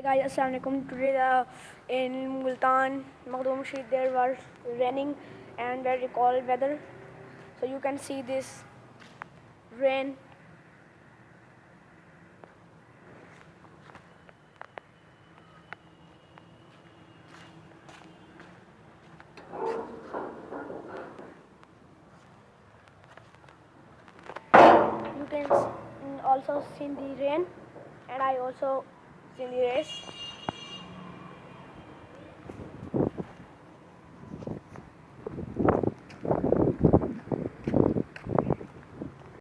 Hey guys, Assalamualaikum. Today in Multan, Makhdoom Street, there was raining and very cold weather. So you can see this rain. You can also see the rain, and I also see the race.